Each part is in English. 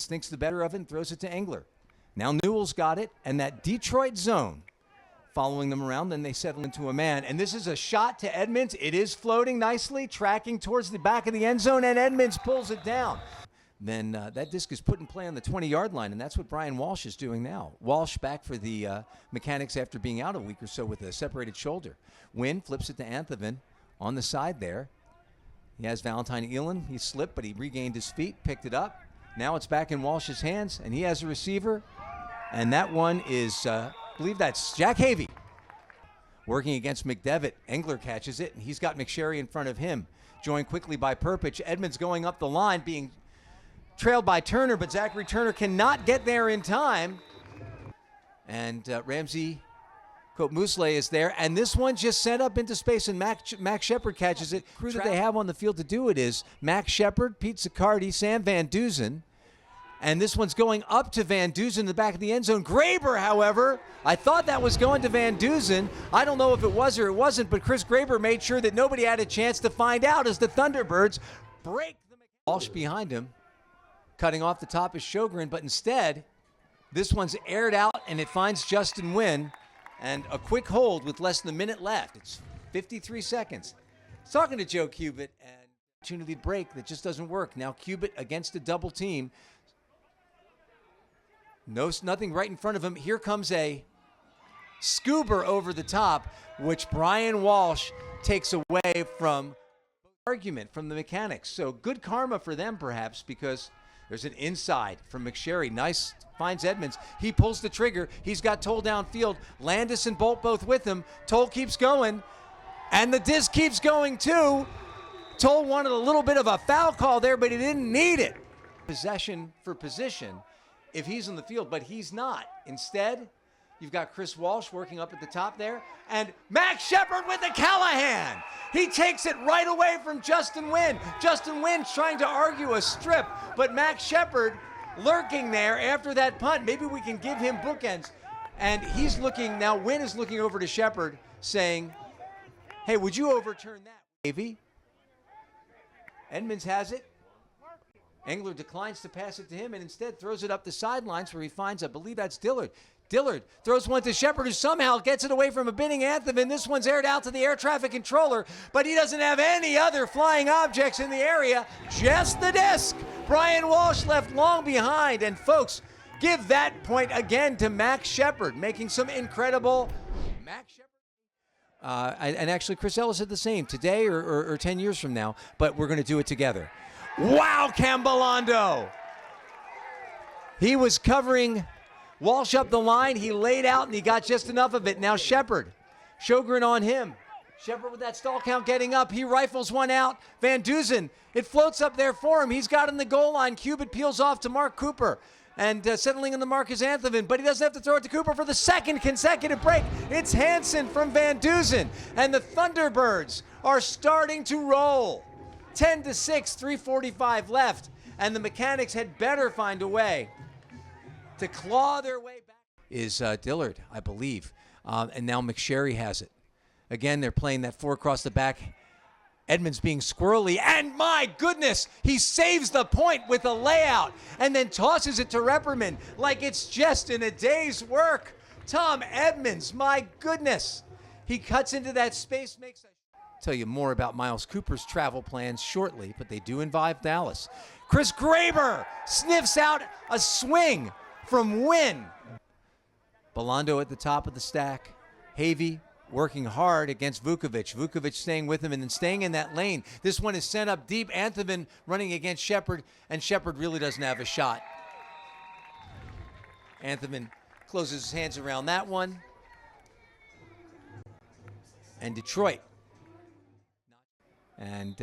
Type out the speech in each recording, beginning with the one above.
thinks the better of it and throws it to Engler. Now Newell's got it, and that Detroit zone following them around, then they settle into a man. And this is a shot to Edmonds. It is floating nicely, tracking towards the back of the end zone, and Edmonds pulls it down. Then that disc is put in play on the 20-yard line, and that's what Brian Walsh is doing now. Walsh back for the Mechanix after being out a week or so with a separated shoulder. Wynn flips it to Anthoven on the side there. He has Valentine Elin. He slipped, but he regained his feet, picked it up. Now it's back in Walsh's hands, and he has a receiver. And that one is, I believe that's Jack Havey. Working against McDevitt. Engler catches it, and he's got McSherry in front of him. Joined quickly by Perpich. Edmonds going up the line, being trailed by Turner, but Zachary Turner cannot get there in time. And Ramsey Cote-Mousselet is there, and this one just sent up into space, and Max Shepard catches it. The crew that they have on the field to do it is Max Shepard, Pete Zaccardi, Sam Van Duzen. And this one's going up to Van Duzen in the back of the end zone. Graber, however, I thought that was going to Van Duzen. I don't know if it was or it wasn't, but Chris Graber made sure that nobody had a chance to find out as the Thunderbirds break the Walsh behind him. Cutting off the top is Sjogren, but instead, this one's aired out, and it finds Justin Wynn. And a quick hold with less than a minute left. It's 53 seconds. He's talking to Joe Cubitt, and opportunity to break that just doesn't work. Now Cubitt against a double team. Nothing right in front of him. Here comes a scuba over the top, which Brian Walsh takes away from argument from the Mechanix. So good karma for them, perhaps, because there's an inside from McSherry. Nice, finds Edmonds. He pulls the trigger. He's got Toll downfield. Landis and Bolt both with him. Toll keeps going, and the disc keeps going too. Toll wanted a little bit of a foul call there, but he didn't need it. Possession for position if he's on the field, but he's not. Instead, you've got Chris Walsh working up at the top there, and Max Shepard with the Callahan. He takes it right away from Justin Wynn. Justin Wynn's trying to argue a strip, but Max Shepard lurking there after that punt. Maybe we can give him bookends. And he's looking, now Wynn is looking over to Shepard saying, hey, would you overturn that, Davey? Edmonds has it. Engler declines to pass it to him and instead throws it up the sidelines where he finds, I believe that's Dillard. Dillard throws one to Shepard, who somehow gets it away from a binning Anthem, and this one's aired out to the air traffic controller, but he doesn't have any other flying objects in the area, just the disc. Brian Walsh left long behind, and folks, give that point again to Max Shepard, making some incredible Max Shepard. And actually, Chris Ellis said the same today or 10 years from now, but we're going to do it together. Wow, Cambalando. He was covering Walsh up the line. He laid out, and he got just enough of it. Now Shepard. Sjogren on him. Shepard with that stall count getting up. He rifles one out. Van Duzen, it floats up there for him. He's got in the goal line. Cubitt peels off to Mark Cooper. And settling in the mark is Anthoven, but he doesn't have to throw it to Cooper for the second consecutive break. It's Hansen from Van Duzen, and the Thunderbirds are starting to roll. 10-6, 3:45 left, and the Mechanix had better find a way to claw their way back. Is Dillard, I believe, and now McSherry has it. Again, they're playing that four across the back. Edmonds being squirrely, and my goodness, he saves the point with a layout and then tosses it to Repperman like it's just in a day's work. Tom Edmonds, my goodness. He cuts into that space, makes a... Tell you more about Miles Cooper's travel plans shortly, but they do involve Dallas. Chris Graber sniffs out a swing from Wynn. Belando at the top of the stack. Havey working hard against Vukovic. Vukovic staying with him and then staying in that lane. This one is sent up deep. Anthoven running against Shepard, and Shepard really doesn't have a shot. Anthoven closes his hands around that one. And Detroit. And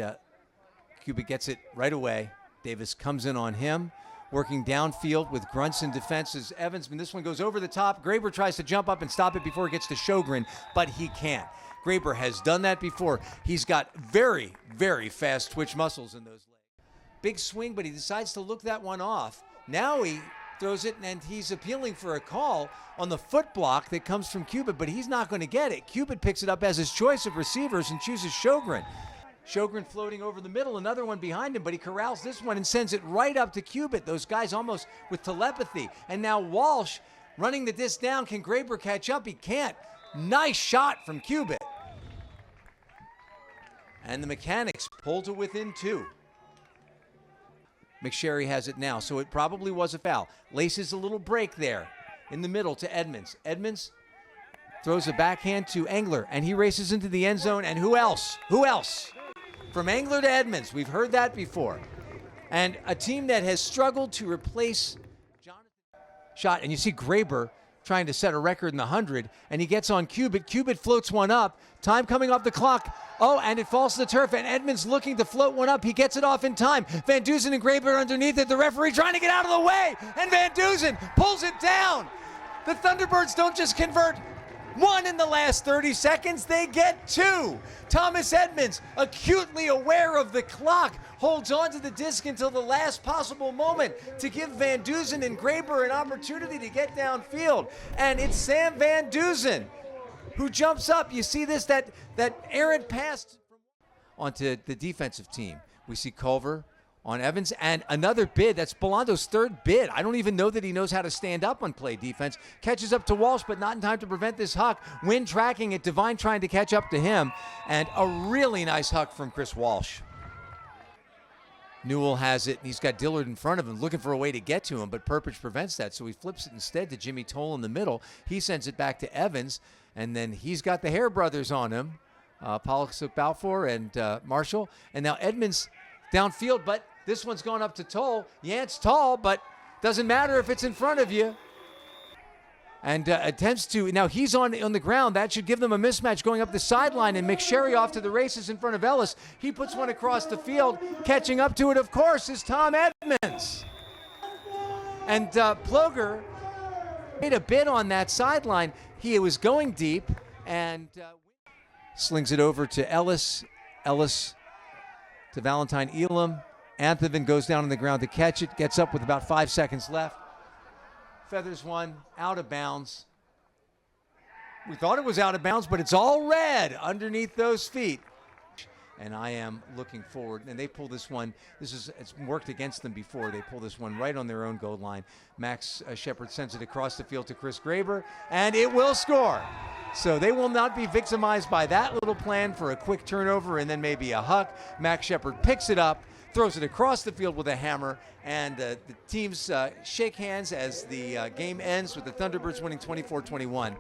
Cubitt gets it right away. Davis comes in on him, working downfield with grunts and defenses. Evansman, this one goes over the top. Graber tries to jump up and stop it before it gets to Sjogren, but he can't. Graber has done that before. He's got very, very fast twitch muscles in those legs. Big swing, but he decides to look that one off. Now he throws it, and he's appealing for a call on the foot block that comes from Cubitt, but he's not going to get it. Cubitt picks it up as his choice of receivers and chooses Sjogren. Sjogren floating over the middle, another one behind him, but he corrals this one and sends it right up to Cubitt. Those guys almost with telepathy. And now Walsh running the disc down. Can Graber catch up? He can't. Nice shot from Cubitt. And the Mechanix pull to within 2. McSherry has it now, so it probably was a foul. Laces a little break there in the middle to Edmonds. Edmonds throws a backhand to Engler, and he races into the end zone. And who else? Who else? From Engler to Edmonds. We've heard that before. And a team that has struggled to replace Jonathan shot. And you see Graber trying to set a record in the 100, and he gets on Cubitt. Cubitt floats one up. Time coming off the clock. Oh, and it falls to the turf, and Edmonds looking to float one up. He gets it off in time. Van Dusen and Graber underneath it. The referee trying to get out of the way, and Van Dusen pulls it down. The Thunderbirds don't just convert one in the last 30 seconds, they get 2. Thomas Edmonds, acutely aware of the clock, holds on to the disc until the last possible moment to give Van Dusen and Graber an opportunity to get downfield. And it's Sam Van Dusen who jumps up. You see this, that errant pass onto the defensive team. We see Culver on Evans, and another bid. That's Belando's 3rd bid. I don't even know that he knows how to stand up on play defense. Catches up to Walsh, but not in time to prevent this huck. Wynn tracking it, Devine trying to catch up to him, and a really nice huck from Chris Walsh. Newell has it, and he's got Dillard in front of him, looking for a way to get to him, but Perpich prevents that, so he flips it instead to Jimmy Toll in the middle. He sends it back to Evans, and then he's got the Hare brothers on him, Pollock, Balfour, and Marshall. And now Edmonds downfield, but this one's gone up to Toll. Yant's tall, but doesn't matter if it's in front of you. And attempts to, now he's on the ground. That should give them a mismatch going up the sideline, and McSherry off to the races in front of Ellis. He puts one across the field. Catching up to it, of course, is Tom Edmonds. And Ploger made a bid on that sideline. He was going deep and slings it over to Ellis. Ellis to Valentine Elam. Anthony goes down on the ground to catch it, gets up with about 5 seconds left. Feathers one, out of bounds. We thought it was out of bounds, but it's all red underneath those feet. And I am looking forward, and they pull this one. It's worked against them before. They pull this one right on their own goal line. Max Shepard sends it across the field to Chris Graber, and it will score. So they will not be victimized by that little plan for a quick turnover and then maybe a huck. Max Shepard picks it up, throws it across the field with a hammer, and the teams shake hands as the game ends with the Thunderbirds winning 24-21.